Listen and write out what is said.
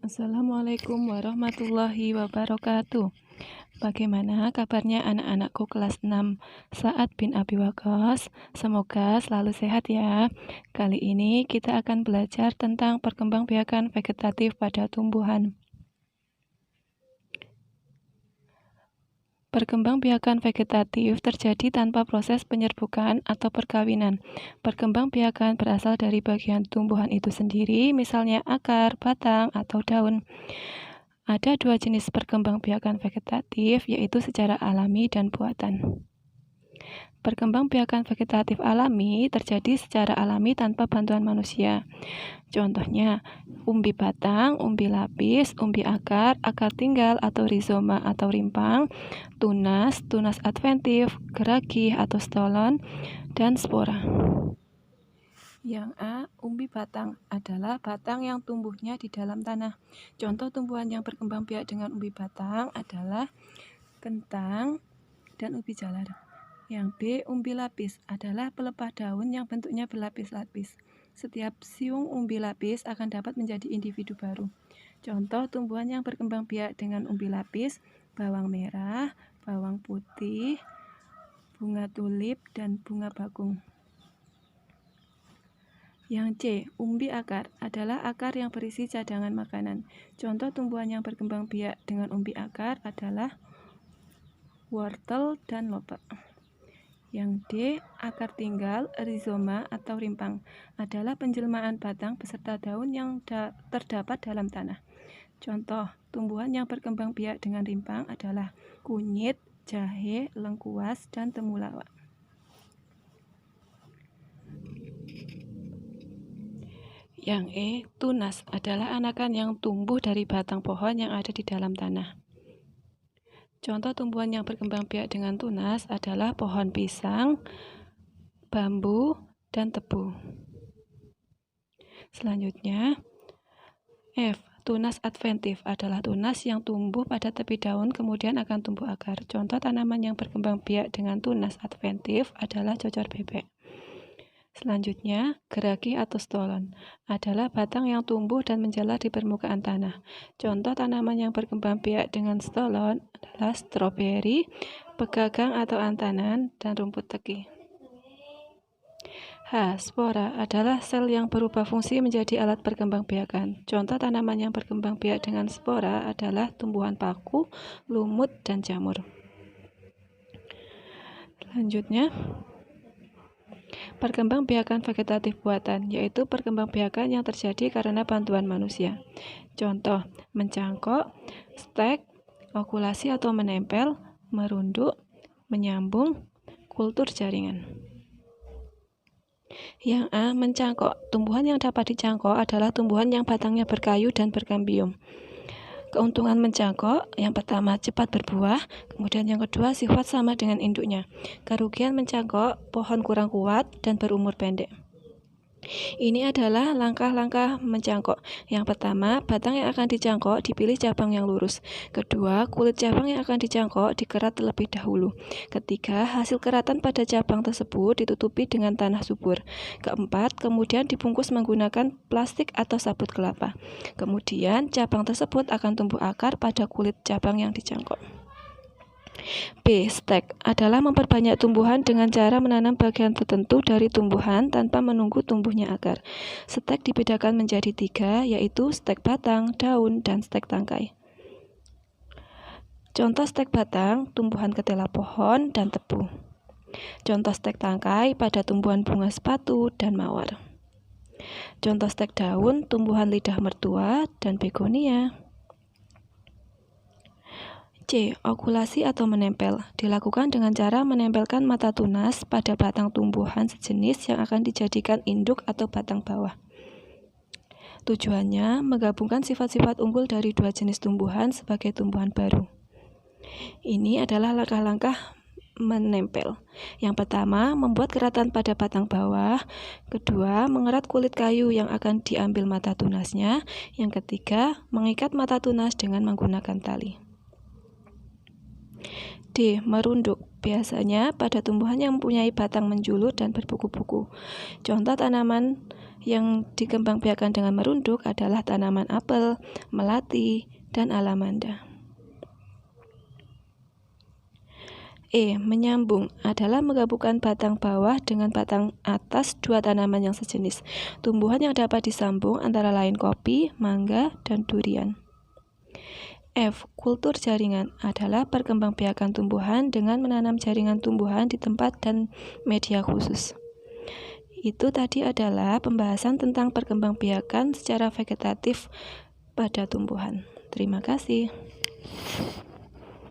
Assalamualaikum warahmatullahi wabarakatuh. Bagaimana kabarnya anak-anakku kelas 6 Sa'ad bin Abi Waqqas? Semoga selalu sehat ya. Kali ini kita akan belajar tentang perkembangbiakan vegetatif pada tumbuhan. Perkembangbiakan vegetatif terjadi tanpa proses penyerbukan atau perkawinan. Perkembangbiakan berasal dari bagian tumbuhan itu sendiri, misalnya akar, batang, atau daun. Ada dua jenis perkembangbiakan vegetatif, yaitu secara alami dan buatan. Perkembangbiakan vegetatif alami terjadi secara alami tanpa bantuan manusia. Contohnya, umbi batang, umbi lapis, umbi akar, akar tinggal atau rizoma atau rimpang, tunas, tunas adventif, geragih atau stolon, dan spora. Yang A, umbi batang adalah batang yang tumbuhnya di dalam tanah. Contoh tumbuhan yang berkembang biak dengan umbi batang adalah kentang dan ubi jalar. Yang B, umbi lapis adalah pelepah daun yang bentuknya berlapis-lapis. Setiap siung umbi lapis akan dapat menjadi individu baru. Contoh tumbuhan yang berkembang biak dengan umbi lapis, bawang merah, bawang putih, bunga tulip, dan bunga bakung. Yang C, umbi akar adalah akar yang berisi cadangan makanan. Contoh tumbuhan yang berkembang biak dengan umbi akar adalah wortel dan lobak. Yang D, akar tinggal, rizoma atau rimpang adalah penjelmaan batang beserta daun yang terdapat dalam tanah. Contoh tumbuhan yang berkembang biak dengan rimpang adalah kunyit, jahe, lengkuas, dan temulawak. Yang E, tunas adalah anakan yang tumbuh dari batang pohon yang ada di dalam tanah. Contoh tumbuhan yang berkembang biak dengan tunas adalah pohon pisang, bambu, dan tebu. Selanjutnya, F, tunas adventif adalah tunas yang tumbuh pada tepi daun kemudian akan tumbuh akar. Contoh tanaman yang berkembang biak dengan tunas adventif adalah cocor bebek. Selanjutnya, geragih atau stolon adalah batang yang tumbuh dan menjalar di permukaan tanah. Contoh tanaman yang berkembang biak dengan stolon adalah stroberi, pegagang atau antanan, dan rumput teki. H, spora adalah sel yang berubah fungsi menjadi alat perkembangbiakan. Contoh tanaman yang berkembang biak dengan spora adalah tumbuhan paku, lumut, dan jamur. Selanjutnya, perkembangbiakan vegetatif buatan, yaitu perkembangbiakan yang terjadi karena bantuan manusia. Contoh, mencangkok, stek, okulasi atau menempel, merunduk, menyambung, kultur jaringan. Yang A, mencangkok. Tumbuhan yang dapat dicangkok adalah tumbuhan yang batangnya berkayu dan berkambium. Keuntungan mencangkok, yang pertama cepat berbuah, kemudian yang kedua sifat sama dengan induknya. Kerugian mencangkok, pohon kurang kuat dan berumur pendek. Ini adalah langkah-langkah mencangkok. Yang pertama, batang yang akan dicangkok dipilih cabang yang lurus. Kedua, kulit cabang yang akan dicangkok dikerat terlebih dahulu. Ketiga, hasil keratan pada cabang tersebut ditutupi dengan tanah subur. Keempat, kemudian dibungkus menggunakan plastik atau sabut kelapa. Kemudian, cabang tersebut akan tumbuh akar pada kulit cabang yang dicangkok. B, stek adalah memperbanyak tumbuhan dengan cara menanam bagian tertentu dari tumbuhan tanpa menunggu tumbuhnya akar. Stek dibedakan menjadi 3, yaitu stek batang, daun, dan stek tangkai. Contoh stek batang, tumbuhan ketela pohon dan tebu. Contoh stek tangkai pada tumbuhan bunga sepatu dan mawar. Contoh stek daun, tumbuhan lidah mertua dan begonia. C, okulasi atau menempel dilakukan dengan cara menempelkan mata tunas pada batang tumbuhan sejenis yang akan dijadikan induk atau batang bawah. Tujuannya menggabungkan sifat-sifat unggul dari dua jenis tumbuhan sebagai tumbuhan baru. Ini adalah langkah-langkah menempel. Yang pertama, membuat keratan pada batang bawah. Kedua, mengerat kulit kayu yang akan diambil mata tunasnya. Yang ketiga, mengikat mata tunas dengan menggunakan tali. D, merunduk. Biasanya pada tumbuhan yang mempunyai batang menjulur dan berbuku-buku. Contoh tanaman yang dikembangbiakan dengan merunduk adalah tanaman apel, melati, dan alamanda. Menyambung adalah menggabungkan batang bawah dengan batang atas dua tanaman yang sejenis. Tumbuhan yang dapat disambung antara lain kopi, mangga, dan durian. Kultur jaringan adalah perkembangbiakan tumbuhan dengan menanam jaringan tumbuhan di tempat dan media khusus. Itu tadi adalah pembahasan tentang perkembangbiakan secara vegetatif pada tumbuhan. Terima kasih.